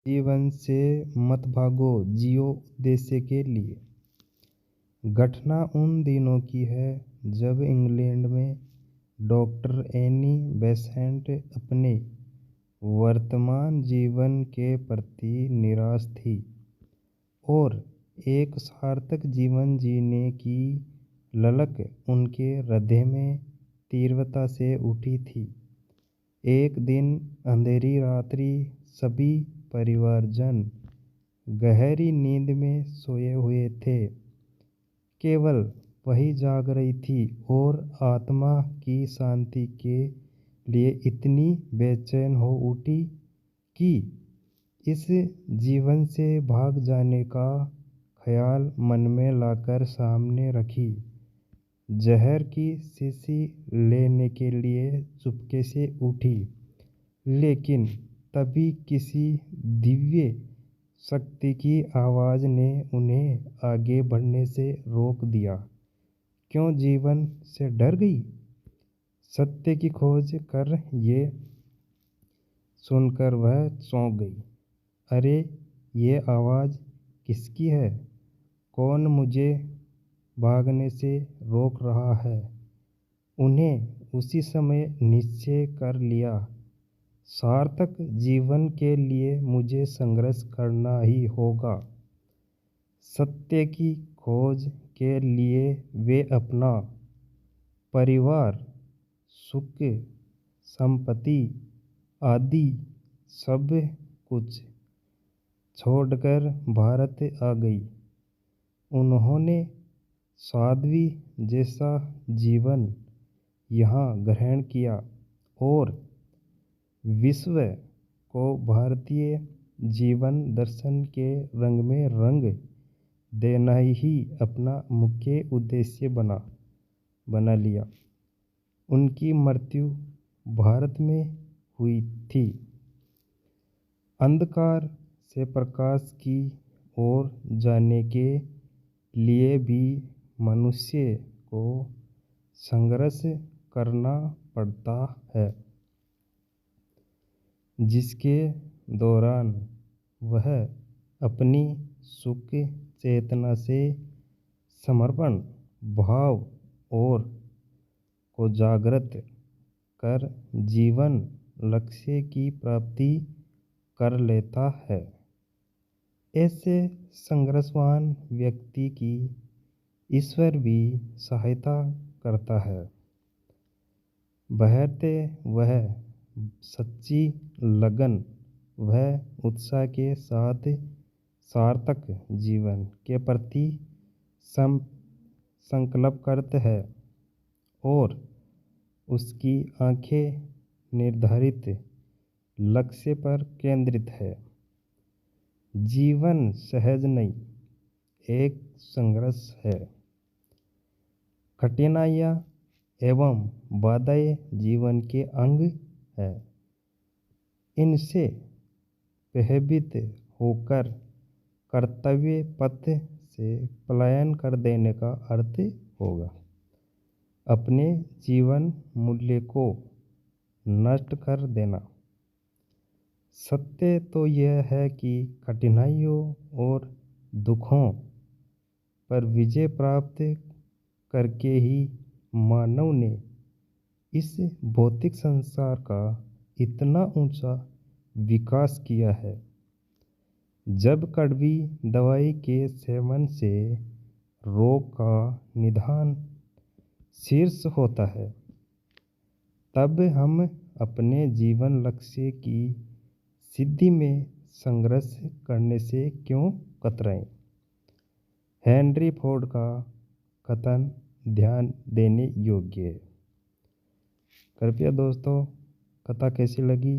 जीवन से मत भागो, जियो उद्देश्य के लिए। घटना उन दिनों की है जब इंग्लैंड में डॉक्टर एनी बेसेंट अपने वर्तमान जीवन के प्रति निराश थी और एक सार्थक जीवन जीने की ललक उनके हृदय में तीव्रता से उठी थी। एक दिन अंधेरी रात्रि सभी परिवारजन गहरी नींद में सोए हुए थे। केवल वही जाग रही थी और आत्मा की शांति के लिए इतनी बेचैन हो उठी कि इस जीवन से भाग जाने का ख्याल मन में लाकर सामने रखी। जहर की शीशी लेने के लिए चुपके से उठी, लेकिन तभी किसी दिव्य शक्ति की आवाज़ ने उन्हें आगे बढ़ने से रोक दिया। क्यों जीवन से डर गई? सत्य की खोज कर ये सुनकर वह चौंक गई। अरे, ये आवाज़ किसकी है? कौन मुझे भागने से रोक रहा है? उन्हें उसी समय निश्चय कर लिया, सार्थक जीवन के लिए मुझे संघर्ष करना ही होगा। सत्य की खोज के लिए वे अपना परिवार, सुख, संपत्ति आदि सब कुछ छोड़कर भारत आ गई। उन्होंने साध्वी जैसा जीवन यहाँ ग्रहण किया और विश्व को भारतीय जीवन दर्शन के रंग में रंग देना ही अपना मुख्य उद्देश्य बना लिया। उनकी मृत्यु भारत में हुई थी। अंधकार से प्रकाश की ओर जाने के लिए भी मनुष्य को संघर्ष करना पड़ता है, जिसके दौरान वह अपनी सुख चेतना से समर्पण भाव और को जागृत कर जीवन लक्ष्य की प्राप्ति कर लेता है। ऐसे संघर्षवान व्यक्ति की ईश्वर भी सहायता करता है, बशर्ते वह सच्ची लगन व उत्साह के साथ सार्थक जीवन के प्रति संकल्पबद्ध है और उसकी आंखें निर्धारित लक्ष्य पर केंद्रित है। जीवन सहज नहीं, एक संघर्ष है। कठिनाइयाँ एवं बाधाएं जीवन के अंग है। इनसे भयभीत होकर कर्तव्य पथ से पलायन कर देने का अर्थ होगा अपने जीवन मूल्य को नष्ट कर देना। सत्य तो यह है कि कठिनाइयों और दुखों पर विजय प्राप्त करके ही मानव ने इस भौतिक संसार का इतना ऊंचा विकास किया है। जब कड़वी दवाई के सेवन से रोग का निदान शीर्ष होता है, तब हम अपने जीवन लक्ष्य की सिद्धि में संघर्ष करने से क्यों कतराएं? हेनरी फोर्ड का कथन ध्यान देने योग्य है। कृपया दोस्तों, कथा कैसी लगी